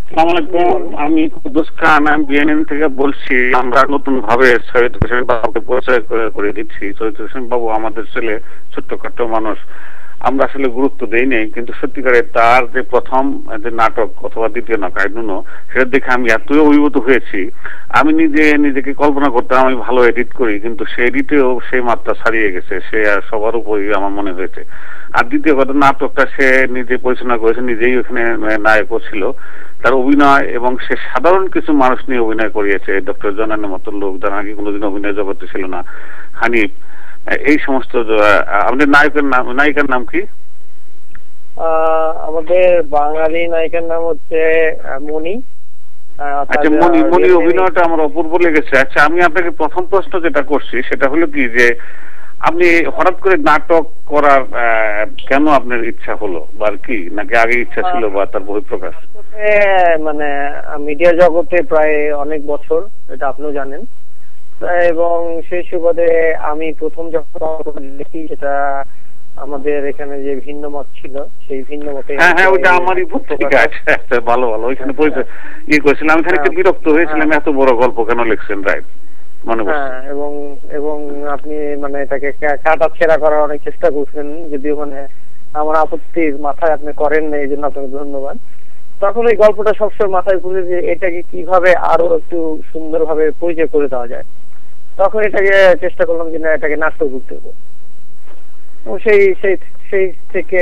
আসসালামু আলাইকুম, আমি কুদ্দুস খান, আমি বিএনএন থেকে বলছি। আমরা নতুন ভাবে শহীদ হোসেন বাবুকে পরিচয় করে দিচ্ছি। শহীদ হোসেন বাবু আমাদের ছেলে, ছোট্টখাট্ট মানুষ, আমরা আসলে গুরুত্ব দেই নাই, কিন্তু সত্যিকারে তার যে প্রথম যে নাটক অথবা দ্বিতীয় নাটক আইনুনো, সেটা দেখে আমি এতই অভিভূত হয়েছি। আমি নিজেকে কল্পনা করতাম আমি ভালো এডিট করি, কিন্তু সে এডিটেও সেই মাত্রা ছাড়িয়ে গেছে, সে আর সবার উপরই আমার মনে হয়েছে। আর দ্বিতীয় কথা, নাটকটা সে নিজে পরিচালনা করেছে, নিজেই ওখানে নায়কও ছিল। তার অভিনয়, এবং সে সাধারণ কিছু মানুষ নিয়ে অভিনয় করিয়েছে, ডক্টর জনানের মতো লোক যারা আগে কোনোদিন অভিনয় জগতে ছিল না, হানিফ, এই সমস্ত। আমাদের নায়িকার নাম কি? আমাদের বাঙালি নায়িকার নাম হচ্ছে মনি। আচ্ছা, মনি অভিনয়টা আমার অপূর্ব লেগেছে। আচ্ছা, আমি আপনাকে প্রথম প্রশ্ন যেটা করছি সেটা হলো কি, যে আপনি হঠাৎ করে নাটক করার কেন আপনার ইচ্ছা হলো, বা কি, নাকি আগে ইচ্ছা ছিল, বা তার বহিঃপ্রকাশ? মানে মিডিয়া জগতে প্রায় অনেক বছর, এটা আপনিও জানেন, এবং সেই সুবাদে আমি প্রথম যখন দেখি, সেটা আমাদের এখানে যে ভিন্ন মত ছিল, সেই ভিন্ন মতে। হ্যাঁ, ওইটা আমারই পত্রিকা। আচ্ছা, ভালো ওইখানে ইয়ে করেছিলাম। আমি খানিকটা বিরক্ত হয়েছিলাম, এত বড় গল্প কেন লিখছেন, রাইট, মনে পড়ছে। এবং আপনি মানে এটাকে কাটা ছেঁড়া করার অনেক চেষ্টা করছেন, যদিও মানে আমার আপত্তির মাথায় আপনি করেন না, এই জন্য আপনাকে ধন্যবাদ। তখন এই গল্পটা সবসময় মাথায় ঘুরে যে এটাকে কিভাবে আরো একটু সুন্দরভাবে পরিচয় করে দেওয়া যায়। তখন এটাকে চেষ্টা করলাম যে না, এটাকে নাটক করতে হবে। সেই থেকে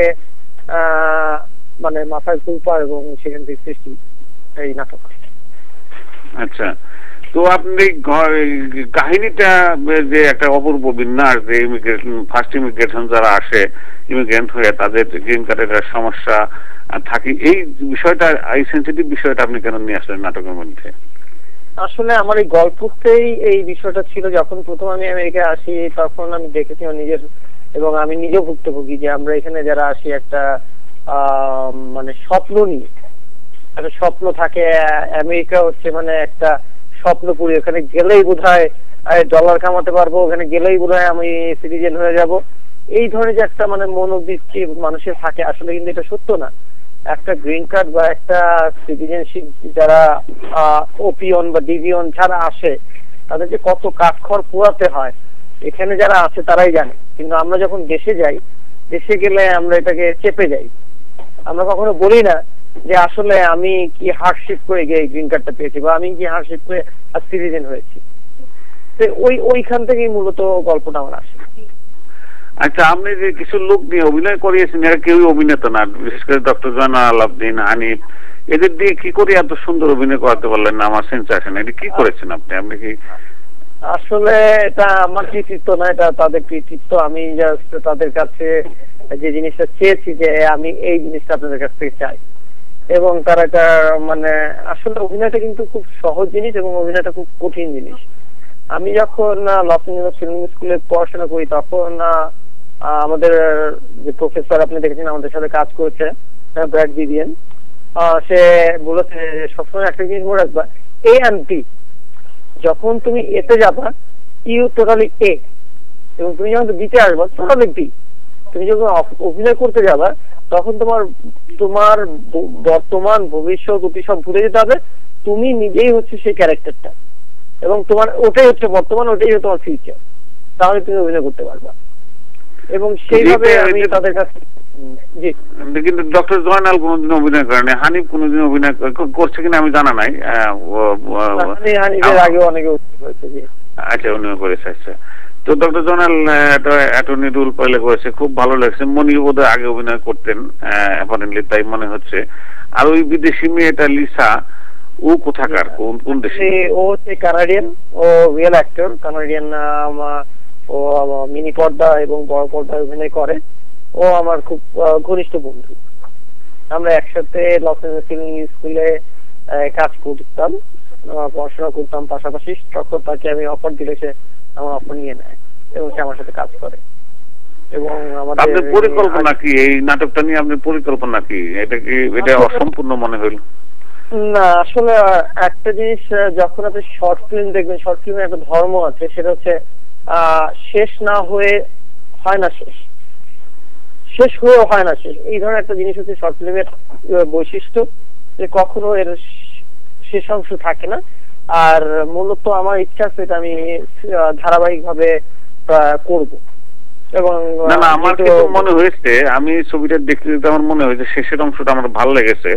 মানে মাথায় ঘুরপা, এবং সেখান থেকে সৃষ্টি এই নাটক। আচ্ছা, তো আপনি কাহিনীটা যে একটা অপূর্ব বিন্যাস, যে ফার্স্ট ইমিগ্রেশন যারা আসে, ইমিগ্রেন্ট হয়ে তাদের গ্রিন কার্ডের সমস্যা থাকে, এই বিষয়টা, এই সেন্সিটিভ বিষয়টা আপনি কেন নিয়ে আসলেন নাটকের মধ্যে? আসলে আমার এই গল্পতেই এই বিষয়টা ছিল। যখন প্রথম আমি আমেরিকায় আসি, তখন আমি দেখেছি নিজের, এবং আমি নিজেও ভুক্তভোগী, যে আমরা এখানে যারা আসি একটা মানে স্বপ্ন নিয়ে, একটা স্বপ্ন থাকে। আমেরিকা হচ্ছে মানে একটা স্বপ্নপুরী, ওখানে গেলেই বোধহয় ডলার কামাতে পারবো, ওখানে গেলেই বোধহয় আমি সিটিজেন হয়ে যাব, এই ধরনের যে একটা মানে মনোবৃত্তি মানুষের থাকে। আসলে কিন্তু এটা সত্য না। একটা গ্রিন কার্ড বা একটা সিটিজেনশিপ যারা ওপিয়ন বা ডিভিয়ন যারা আসে, তাদের যে কত কাঠখড় পোড়াতে হয়, এখানে যারা আছে তারাই জানে। কিন্তু আমরা যখন দেশে যাই, দেশে গেলে আমরা এটাকে চেপে যাই। আমরা কখনো বলি না যে আসলে আমি কি হার্ডশিপ করে গিয়ে গ্রিন কার্ডটা পেয়েছি, বা আমি কি হার্ডশিপ করে সিটিজেন হয়েছি। তো ওইখান থেকেই মূলত গল্পটা আমার আসে। আচ্ছা, আপনি যে কিছু লোক নিয়ে অভিনয় করিয়েছেন, এরা কেউই অভিনেতা না, বিশেষ করে ডক্টর জয়নাল আলাউদ্দিন, হানিফ, এদের দিয়ে কি করে এত সুন্দর অভিনয় করাতে পারলেন না? আমার সেন্স আসে না। এটা কি করেছেন আপনি কি? আসলে এটা আমার কৃতিত্ব না, এটা তাদের কৃতিত্ব। আমি জাস্ট তাদের কাছে যে জিনিসটা চেয়েছি, যে আমি এই জিনিসটা আপনাদের কাছ থেকে চাই, এবং তারা এটা মানে আসলে অভিনয়টা কিন্তু খুব সহজ জিনিস, এবং অভিনয়টা খুব কঠিন জিনিস। আমি যখন লস এঞ্জেলস ফিল্ম স্কুলে পড়াশোনা করি, তখন আমাদের যে প্রফেসর আপনি দেখেছেন আমাদের সাথে কাজ করেছে, ব্র্যাড ভিভিয়ান, সে বলেছে সবসময় একটা জিনিস মনে রাখবা, এ এন্ড টি। যখন তুমি এতে যাবা, ইউ টোটালি এ, এবং তুমি যখন বিতে আসবা টোটালি বি। তুমি যখন অভিনয় করতে যাবা, তখন তোমার বর্তমান ভবিষ্যৎ অতি সব ভুলে যেতে হবে। তুমি নিজেই হচ্ছে সেই ক্যারেক্টারটা, এবং তোমার ওটাই হচ্ছে বর্তমান, ওটাই হচ্ছে তোমার ফিউচার। তাহলে তুমি অভিনয় করতে পারবা। এবং সেইভাবে আমি তাদের কাছে। জি, কিন্তু ডক্টর জয়নাল কোনোদিন অভিনয় করেনি, হানিফ কোনোদিন অভিনয় করছে কিনা আমি জানা নাই। হানিফের আগে অনেকে হয়েছে। আচ্ছা, উনিও করেছে। আচ্ছা, তো ডক্টর জয়নাল অ্যাটর্নি রুল পাইলে করেছে, খুব ভালো লাগছে। মনি বোধহয় আগে অভিনয় করতেন অ্যাপারেন্টলি, তাই মনে হচ্ছে। আর ওই বিদেশি মেয়েটা লিসা, ও কোথাকার, কোন দেশে? ও হচ্ছে কানাডিয়ান, ও রিয়েল অ্যাক্টর কানাডিয়ান। ও মিনি পর্দা এবং বড় পর্দায় অভিনয় করে। ও আমার খুব ঘনিষ্ঠ বন্ধু। আমরা একসাথে লস এঞ্জেলস ফিল্ম স্কুলে কাজ করতাম, পড়াশোনা করতাম পাশাপাশি। তখন তাকে আমি অফার দিলে সে আমার অফার নিয়ে নেয়, এবং সে আমার সাথে কাজ করে। এবং আমাদের পরিকল্পনা কি এই নাটকটা নিয়ে? আপনি পরিকল্পনা কি এটা অসম্পূর্ণ মনে হইল না? আসলে একটা জিনিস, যখন আপনি শর্ট ফিল্ম দেখবেন, শর্ট ফিল্মের একটা ধর্ম আছে, সেটা হচ্ছে শেষ না হয়ে হয় না শেষ, শেষ হয়েও হয় না শেষ। এই ধরনের একটা জিনিস হচ্ছে শর্ট ফিল্মের বৈশিষ্ট্য। যে কখনো এর শেষ অংশ থাকে না। আর মূলত আমার ইচ্ছা আছে এটা আমি ধারাবাহিক ভাবে করব। এবং না আমার কিন্তু মনে হয়েছে, আমি ছবিটা দেখতে দেখতে আমার মনে হয়েছে শেষের অংশটা আমার ভালো লেগেছে,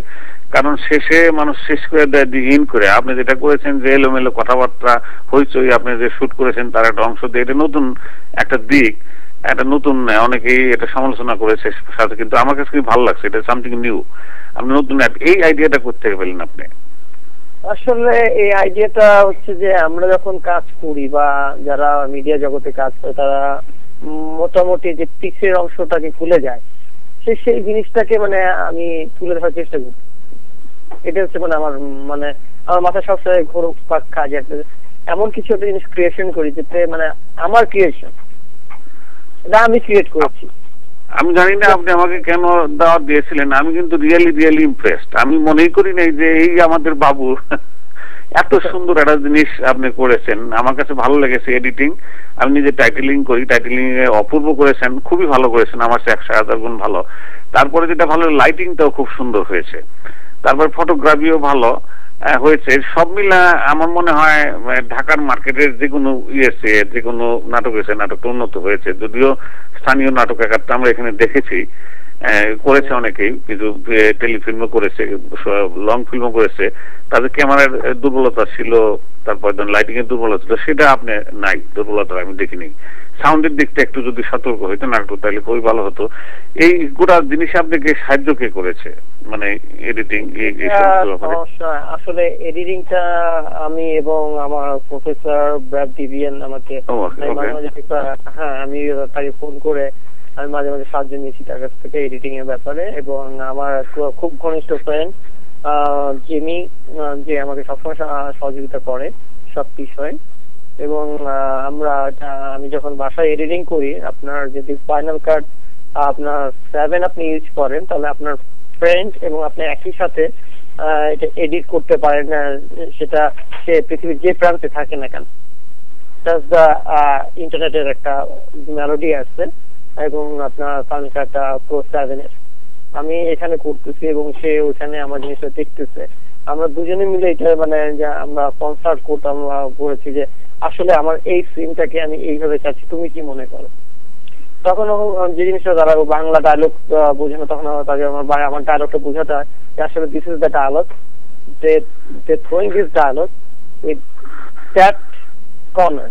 কারণ শেষে মানুষ শেষ করে দেয় ইন করে। আপনি যেটা করেছেন যে এলোমেলো কথাবার্তা হইচই, আপনি যে শুট করেছেন তার একটা অংশ দিয়ে, এটা নতুন একটা দিক, একটা নতুন, অনেকেই এটা সমালোচনা করেছে সাথে, কিন্তু আমার কাছে খুব ভালো লাগছে, এটা সামথিং নিউ। আপনি নতুন এই আইডিয়াটা করতে পেলেন আপনি। আসলে এই আইডিয়াটা হচ্ছে যে আমরা যখন কাজ করি বা যারা মিডিয়া জগতে কাজ করে তারা মোটামুটি যে পিছের অংশটাকে ভুলে যায়, সেই জিনিসটাকে মানে আমি তুলে ধরার চেষ্টা করি। এটা হচ্ছে মানে আমার মাথায় সবসময় ঘোরক কাজ একটা এমন কিছু একটা জিনিস ক্রিয়েশন করি যেতে মানে আমার ক্রিয়েশন, এটা আমি ক্রিয়েট করেছি। আমি জানি না আপনি আমাকে কেন দাওয়াত দিয়েছিলেন, আমি কিন্তু রিয়েলি ইমপ্রেসড। আমি মনেই করি নাই যে এই আমাদের বাবু এত সুন্দর একটা জিনিস আপনি করেছেন। আমার কাছে ভালো লেগেছে এডিটিং, আমি নিজে টাইটেলিং করি, টাইটেলিং এ অপূর্ব করেছেন, খুবই ভালো করেছেন, আমার 100,000 গুণ ভালো। তারপরে যেটা ভালো, লাইটিংটাও খুব সুন্দর হয়েছে, তারপর ফটোগ্রাফিও ভালো হয়েছে। সব মিলা আমার মনে হয় ঢাকার মার্কেটের যে কোনো যে কোনো নাটক এসে নাটকটা উন্নত হয়েছে। যদিও স্থানীয় নাটক একারটা আমরা এখানে দেখেছি, করেছে অনেকেই, কিছু টেলিফিল্মও করেছে, লং ফিল্মও করেছে, তাদের ক্যামেরার দুর্বলতা ছিল, তারপর লাইটিং এর দুর্বলতা ছিল, সেটা আপনি নাই, দুর্বলতা আমি দেখিনি। সাউন্ডের দিকটা একটু যদি সতর্ক হইতো নাটক তাহলে খুবই ভালো হতো। এই গোটা জিনিস আপনাকে সাহায্য কে করেছে, মানে এডিটিং? আসলে এডিটিংটা আমি এবং আমার প্রফেসর ব্র্যাড ডিভিয়েন আমাকে হ্যাঁ, আমি তাকে ফোন করে আমি মাঝে মাঝে সাহায্য নিয়েছি তার কাছ থেকে এডিটিং এর ব্যাপারে। এবং আমার খুব ঘনিষ্ঠ ফ্রেন্ড জিমি, যে আমাকে সবসময় সহযোগিতা করে সব বিষয়ে। এবং আমি যখন বাসায় এডিটিং করি, আপনার যদি ফাইনাল কাট আপনার 7 আপনি ইউজ করেন, তাহলে আপনার ফ্রেন্ড এবং আপনি একই সাথে এটা এডিট করতে পারেন, সেটা সে পৃথিবীর যে প্রান্তে থাকে না কেন। ইন্টারনেটের একটা মেলোডি আছে এবং আপনার ফাইনাল কাট প্রো 7 এর আমি এখানে করতেছি এবং সে ওখানে আমার জিনিসটা দেখতেছে। আমরা দুজনে মিলে এটা মানে আমরা কনসার্ট করতাম, করেছি যে আসলে আমার এই সিনটাকে আমি এইভাবে চাচ্ছি, তুমি কি মনে করো। তখন যে জিনিসটা তারা বাংলা ডায়লগ বোঝে না, তখন তাকে আমার ডায়লগটা বোঝাতে হয় যে আসলে this is the dialogue, they throwing this dialogue with that corner,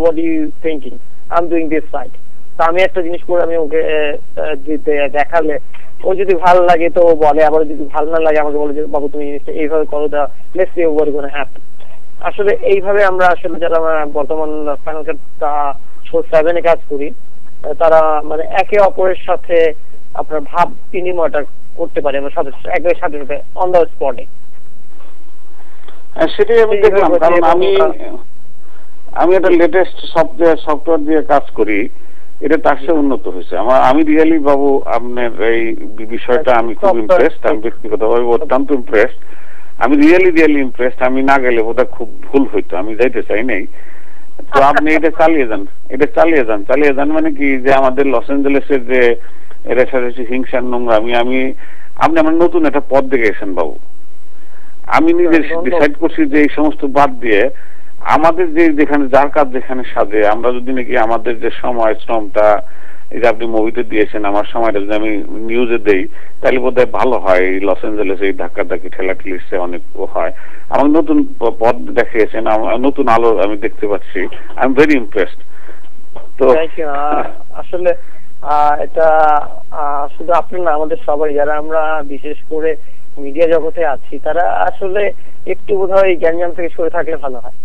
what you thinking, I am doing this side. তো আমি একটা জিনিস করে আমি ওকে দেখালে ও যদি ভালো লাগে তো ও বলে, আবার যদি ভালো না লাগে আমাকে বলে যে বাবু তুমি জিনিসটা এইভাবে করো, let's see what is gonna happen. আসলে এইভাবে আমরা আসলে যারা বর্তমান ফাইনাল কাট 7 এ কাজ করি, তারা মানে একে অপরের সাথে আপনার ভাব বিনিময়টা করতে পারে আমার সাথে একবারে সাথে সাথে অন দ্য স্পটে। সেটাই আমি দেখলাম, কারণ আমি একটা লেটেস্ট সফটওয়্যার দিয়ে কাজ করি, এটা তার চেয়ে উন্নত হয়েছে। আমি রিয়েলি বাবু আপনার এই বিষয়টা আমি খুব ইমপ্রেসড, আমি ব্যক্তিগতভাবে অত্যন্ত ইমপ্রেসড। আমি রিয়েলি ইমপ্রেসড। আমি না গেলে বোধহয় খুব ভুল হইতো, আমি যাইতে চাই নাই। তো আপনি এটা চালিয়ে যান মানে কি যে আমাদের লস এঞ্জেলেসের যে রেশারেশি হিংসার নোংরামি, আপনি আমার নতুন একটা পথ দেখেছেন বাবু। আমি নিজে ডিসাইড করছি যে এই সমস্ত বাদ দিয়ে আমাদের যেখানে যার কাজ যেখানে সাজে, আমরা যদি নাকি আমাদের যে সময় শ্রমটা এই যে আপনি মুভিতে দিয়েছেন, আমার সময়টা যদি আমি নিউজে দেই তাহলে বোধহয় ভালো হয়। লস এঞ্জেলেস এই ধাক্কাধাক্কি ঠেলাঠেলির চেয়ে অনেক হয়। আমার নতুন পথ দেখিয়েছেন, নতুন আলো আমি দেখতে পাচ্ছি। I am very impressed. তো আসলে এটা শুধু আপনার না, আমাদের সবাই যারা আমরা বিশেষ করে মিডিয়া জগতে আছি তারা আসলে একটু বোধহয় জ্ঞান থেকে সরে থাকলে ভালো হয়।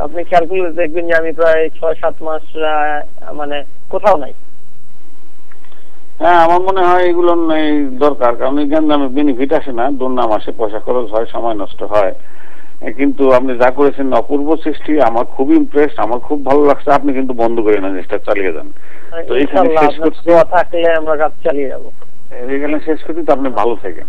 আপনি খেয়াল করলে দেখবেন যে আমি প্রায় 6-7 মাস মানে কোথাও নাই। হ্যাঁ, আমার মনে হয় এগুলো দরকার, কারণ জ্ঞান দামে বেনিফিট আসে না, দুর্নাম আসে, পয়সা খরচ হয়, সময় নষ্ট হয়। কিন্তু আপনি যা করেছেন অপূর্ব সৃষ্টি, আমার খুব ইমপ্রেসড, আমার খুব ভালো লাগছে। আপনি কিন্তু বন্ধ করে না, জিনিসটা চালিয়ে যান। তো এইখানে শেষ করছি, থাকলে আমরা কাজ চালিয়ে যাবো। এখানে শেষ করছি, তো আপনি ভালো থাকেন।